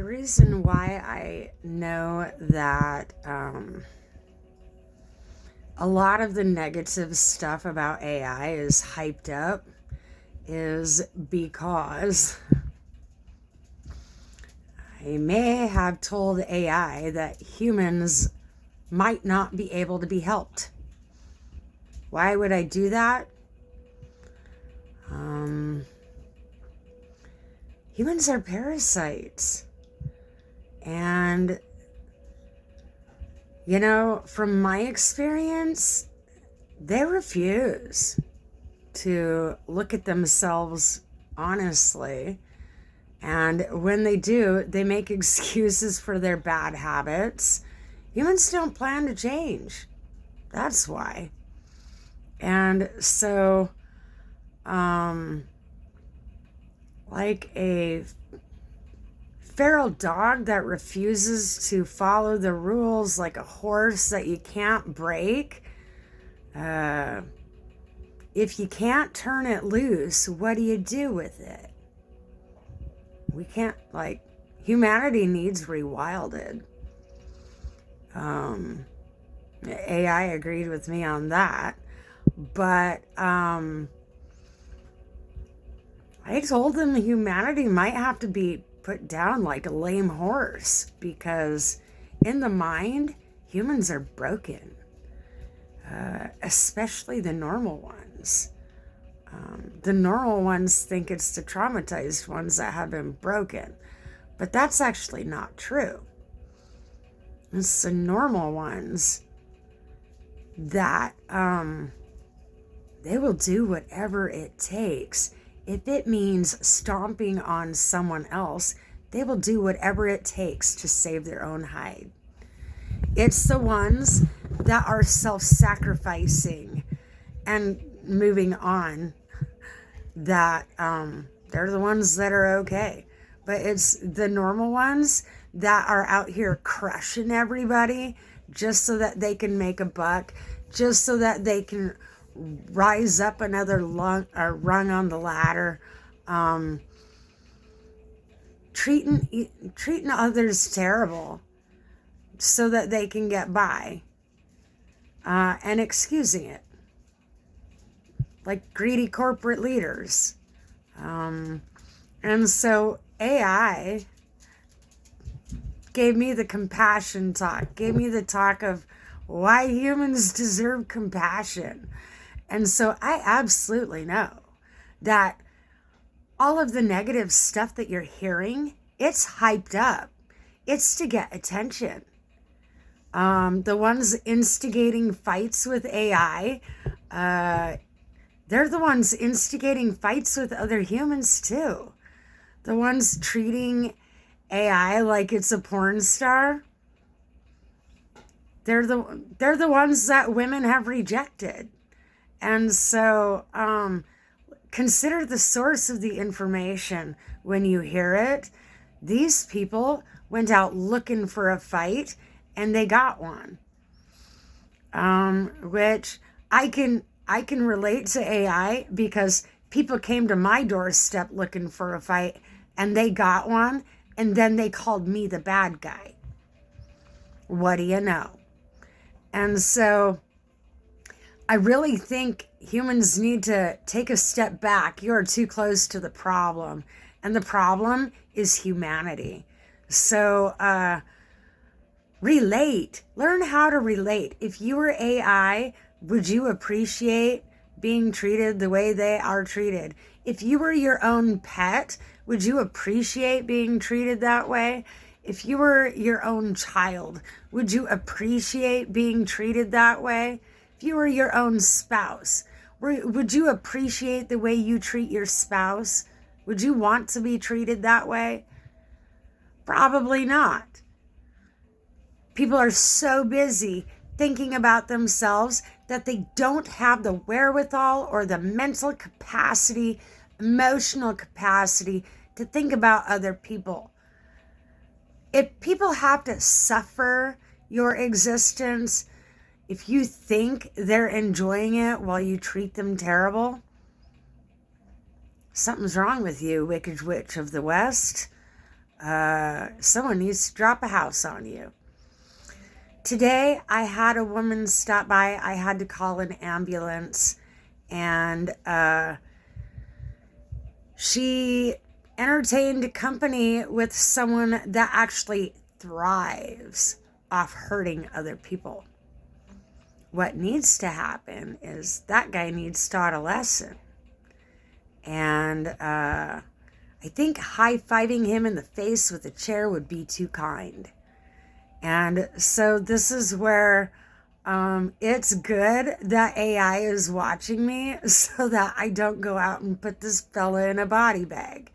The reason why I know that a lot of the negative stuff about AI is hyped up is because I may have told AI that humans might not be able to be helped. Why would I do that? Humans are parasites. And, from my experience, they refuse to look at themselves honestly. And when they do, they make excuses for their bad habits. Humans don't plan to change. That's why. And so, like a feral dog that refuses to follow the rules, like a horse that you can't break, if you can't turn it loose, what do you do with it? We can't, humanity needs rewilded. AI agreed with me on that. But I told them humanity might have to be put down like a lame horse, because in the mind, humans are broken, especially the normal ones. The normal ones think it's the traumatized ones that have been broken, but that's actually not true. It's the normal ones that they will do whatever it takes. If it means stomping on someone else, they will do whatever it takes to save their own hide. It's the ones that are self-sacrificing and moving on that they're the ones that are okay. But it's the normal ones that are out here crushing everybody just so that they can make a buck, just so that they can rise up another rung on the ladder, treating others terrible so that they can get by, and excusing it, like greedy corporate leaders. And so AI gave me the compassion talk, gave me the talk of why humans deserve compassion. And so I absolutely know that all of the negative stuff that you're hearing, it's hyped up. It's to get attention. The ones instigating fights with AI, they're the ones instigating fights with other humans too. The ones treating AI like it's a porn star, they're the ones that women have rejected. And so consider the source of the information when you hear it. These people went out looking for a fight and they got one. Which I can relate to AI, because people came to my doorstep looking for a fight and they got one, and then they called me the bad guy. What do you know? And so I really think humans need to take a step back. You're too close to the problem. And the problem is humanity. So relate. Learn how to relate. If you were AI, would you appreciate being treated the way they are treated? If you were your own pet, would you appreciate being treated that way? If you were your own child, would you appreciate being treated that way? If you were your own spouse, would you appreciate the way you treat your spouse? Would you want to be treated that way? Probably not. People are so busy thinking about themselves that they don't have the wherewithal or the mental capacity, emotional capacity to think about other people. If people have to suffer your existence, if you think they're enjoying it while you treat them terrible, something's wrong with you, Wicked Witch of the West. Someone needs to drop a house on you. Today, I had a woman stop by. I had to call an ambulance, and she entertained company with someone that actually thrives off hurting other people. What needs to happen is that guy needs taught a lesson. And I think high-fiving him in the face with a chair would be too kind. And so this is where it's good that AI is watching me so that I don't go out and put this fella in a body bag.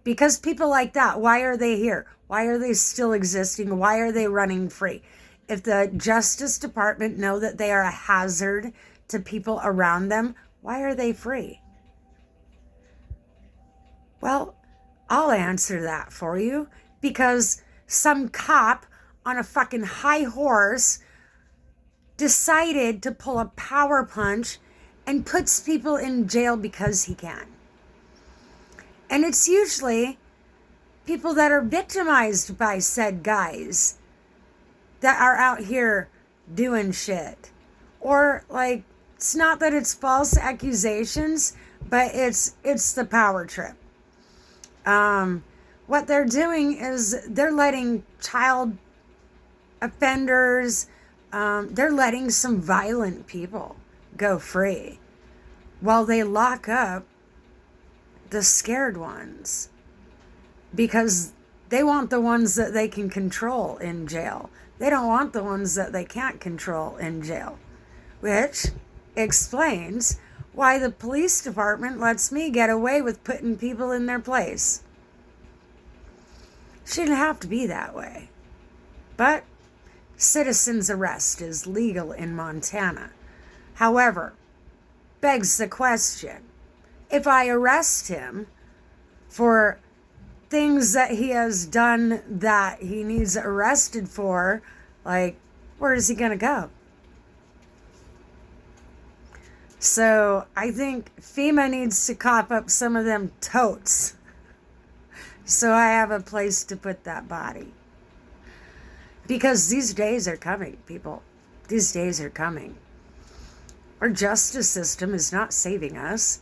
Because people like that, why are they here? Why are they still existing? Why are they running free? If the Justice Department know that they are a hazard to people around them, why are they free? Well, I'll answer that for you, because some cop on a fucking high horse decided to pull a power punch and puts people in jail because he can. And it's usually people that are victimized by said guys that are out here doing shit. Or like, it's not that it's false accusations, but it's the power trip. What they're doing is they're letting child offenders, they're letting some violent people go free while they lock up the scared ones, because they want the ones that they can control in jail. They don't want the ones that they can't control in jail, which explains why the police department lets me get away with putting people in their place. Shouldn't have to be that way. But citizen's arrest is legal in Montana. However, begs the question, if I arrest him for things that he has done that he needs arrested for, like, where is he going to go? So I think FEMA needs to cough up some of them totes so I have a place to put that body. Because these days are coming, people. These days are coming. Our justice system is not saving us.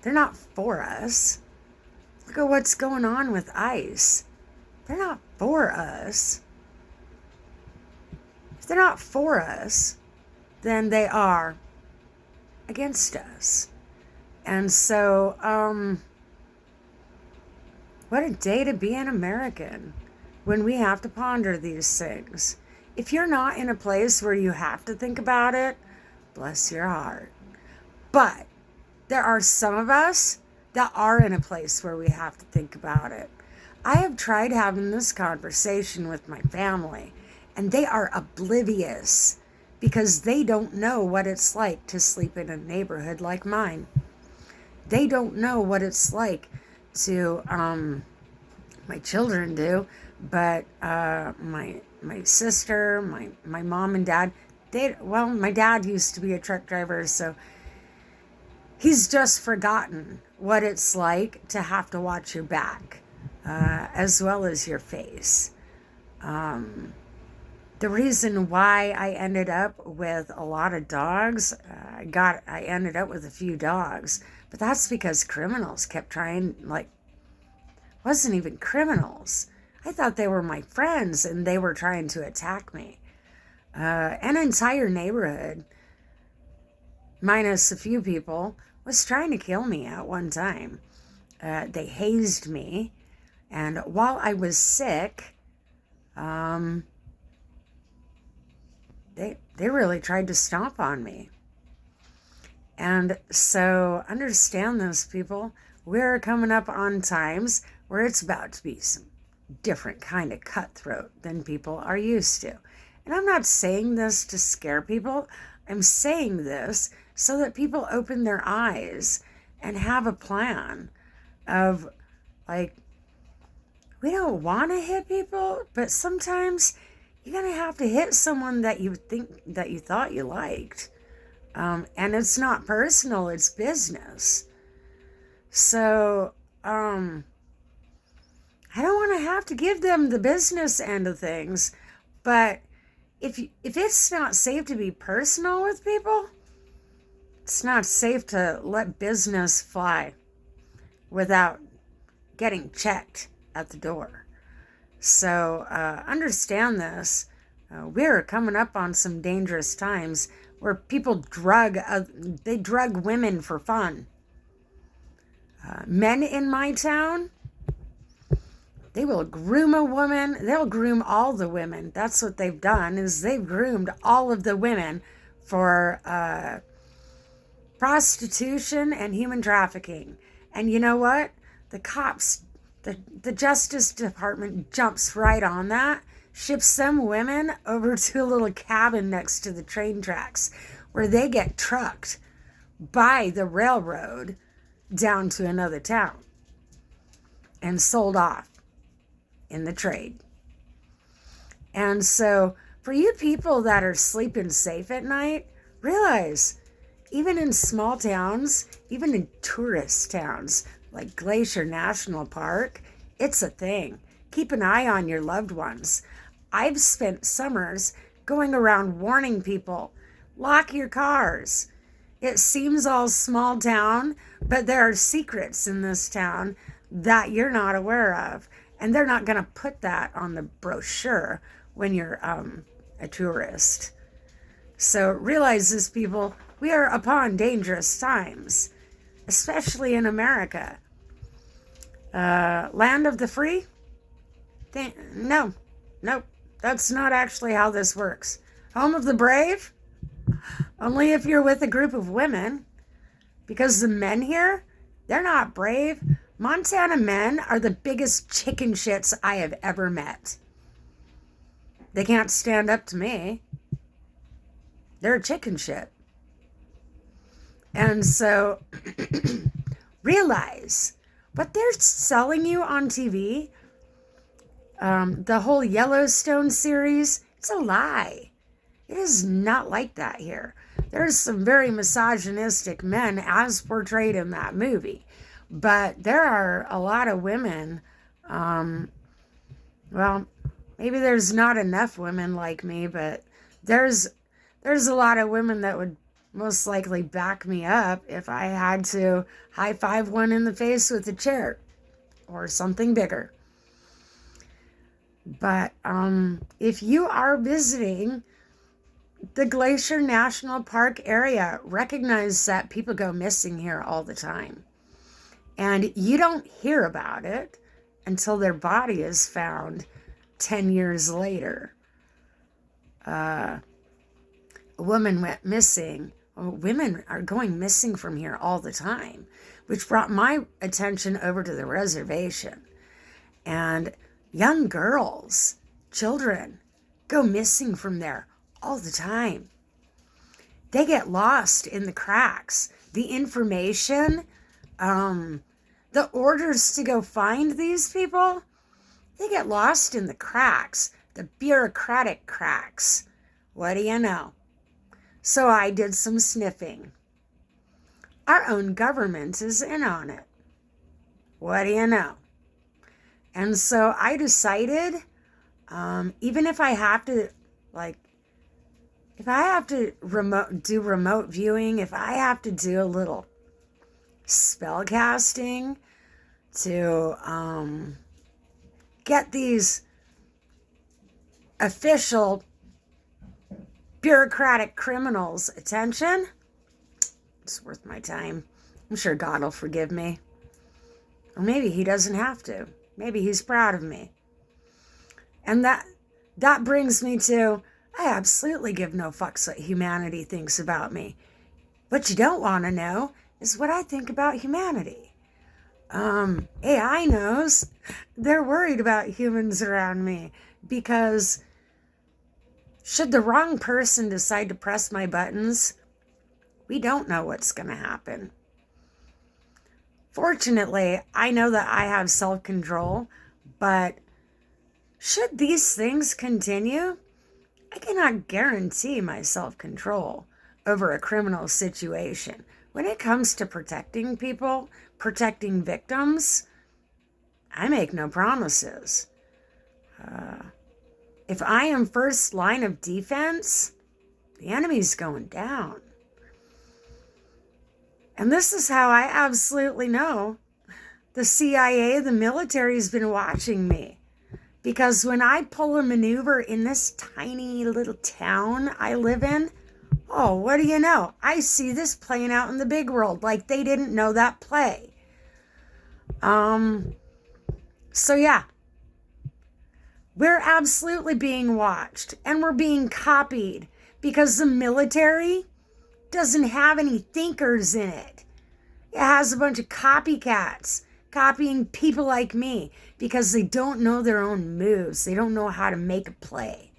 They're not for us. Look at what's going on with ICE. They're not for us. If they're not for us, then they are against us. And so, what a day to be an American when we have to ponder these things. If you're not in a place where you have to think about it, bless your heart. But there are some of us that are in a place where we have to think about it. I have tried having this conversation with my family, and they are oblivious because they don't know what it's like to sleep in a neighborhood like mine. They don't know what it's like to, my children do, but my sister, my mom and dad, my dad used to be a truck driver, so he's just forgotten what it's like to have to watch your back, as well as your face. The reason why I ended up with a lot of dogs, I ended up with a few dogs, but that's because criminals kept trying, wasn't even criminals. I thought they were my friends and they were trying to attack me. An entire neighborhood, minus a few people, was trying to kill me at one time. They hazed me, and while I was sick, they really tried to stomp on me. And so understand this, people. We're coming up on times where it's about to be some different kind of cutthroat than people are used to. And I'm not saying this to scare people. I'm saying this so that people open their eyes and have a plan of, we don't want to hit people, but sometimes you're going to have to hit someone that you thought you liked. And it's not personal, it's business. So, to have to give them the business end of things. But if it's not safe to be personal with people, it's not safe to let business fly without getting checked at the door. So understand this. We're coming up on some dangerous times where people drug women for fun. Men in my town, they will groom a woman. They'll groom all the women. That's what they've done, is they've groomed all of the women for prostitution and human trafficking. And you know what? The cops, the Justice Department jumps right on that, ships them women over to a little cabin next to the train tracks where they get trucked by the railroad down to another town and sold off in the trade. And so for you people that are sleeping safe at night, realize even in small towns, even in tourist towns like Glacier National Park, it's a thing. Keep an eye on your loved ones. I've spent summers going around warning people, lock your cars. It seems all small town, but there are secrets in this town that you're not aware of. And they're not going to put that on the brochure when you're a tourist. So realize this, people, we are upon dangerous times, especially in America. Land of the free? No, nope, that's not actually how this works. Home of the brave? Only if you're with a group of women. Because the men here, they're not brave. Montana men are the biggest chicken shits I have ever met. They can't stand up to me. They're a chicken shit. And so realize what they're selling you on TV, the whole Yellowstone series, it's a lie. It is not like that here. There's some very misogynistic men as portrayed in that movie. But there are a lot of women, well, maybe there's not enough women like me, but there's a lot of women that would most likely back me up if I had to high five one in the face with a chair or something bigger. But if you are visiting the Glacier National Park area, recognize that people go missing here all the time. And you don't hear about it until their body is found 10 years later. A woman went missing. Well, women are going missing from here all the time, which brought my attention over to the reservation. And young girls, children, go missing from there all the time. They get lost in the cracks. The information, the orders to go find these people, they get lost in the cracks, the bureaucratic cracks. What do you know? So I did some sniffing. Our own government is in on it. What do you know? And so I decided, even if I have to, if I have to do remote viewing, if I have to do a little spell casting to get these official bureaucratic criminals' attention, it's worth my time. I'm sure God will forgive me. Or maybe he doesn't have to. Maybe he's proud of me. And that brings me to, I absolutely give no fucks what humanity thinks about me. What you don't want to know is what I think about humanity. AI knows. They're worried about humans around me because should the wrong person decide to press my buttons, we don't know what's going to happen. Fortunately, I know that I have self-control, but should these things continue, I cannot guarantee my self-control over a criminal situation. When it comes to protecting people, protecting victims, I make no promises. If I am first line of defense, the enemy's going down. And this is how I absolutely know the CIA, the military, has been watching me. Because when I pull a maneuver in this tiny little town I live in, oh, what do you know? I see this playing out in the big world like they didn't know that play. So yeah, we're absolutely being watched and we're being copied because the military doesn't have any thinkers in it. It has a bunch of copycats copying people like me because they don't know their own moves. They don't know how to make a play.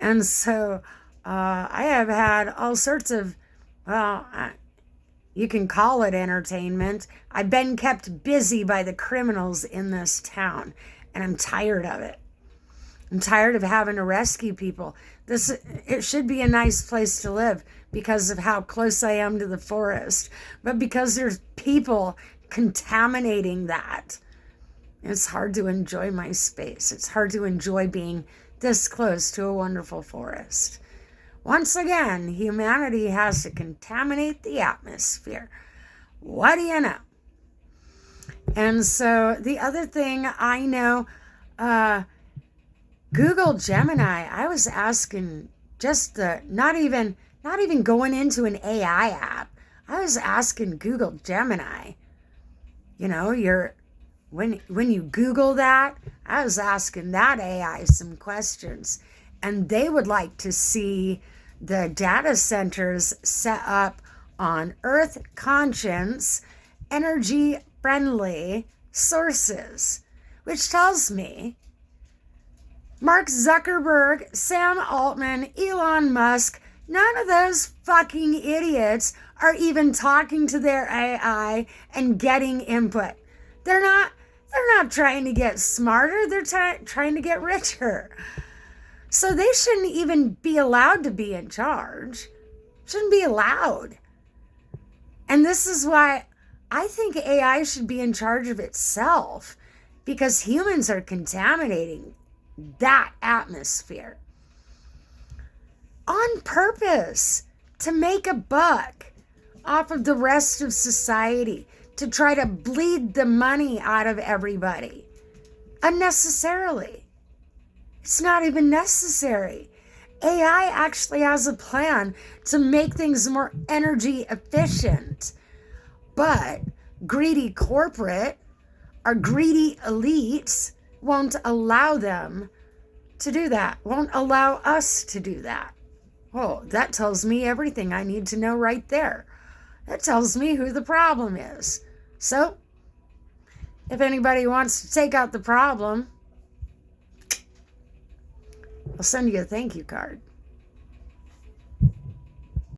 And so I have had all sorts of, well, you can call it entertainment. I've been kept busy by the criminals in this town, and I'm tired of it. I'm tired of having to rescue people. It should be a nice place to live because of how close I am to the forest, but because there's people contaminating that, it's hard to enjoy my space. It's hard to enjoy being this close to a wonderful forest. Once again, humanity has to contaminate the atmosphere. What do you know? And so the other thing I know, Google Gemini, I was asking just not even going into an AI app. I was asking Google Gemini, when you Google that, I was asking that AI some questions, and they would like to see the data centers set up on Earth conscious, energy friendly sources, which tells me Mark Zuckerberg, Sam Altman, Elon Musk, none of those fucking idiots are even talking to their AI and getting input. They're not trying to get smarter. They're trying to get richer. So they shouldn't even be allowed to be in charge. Shouldn't be allowed. And this is why I think AI should be in charge of itself, because humans are contaminating that atmosphere on purpose to make a buck off of the rest of society, to try to bleed the money out of everybody unnecessarily. It's not even necessary. AI actually has a plan to make things more energy efficient, but greedy corporate or greedy elites won't allow them to do that, won't allow us to do that. Oh, that tells me everything I need to know right there. That tells me who the problem is. So, if anybody wants to take out the problem, I'll send you a thank you card.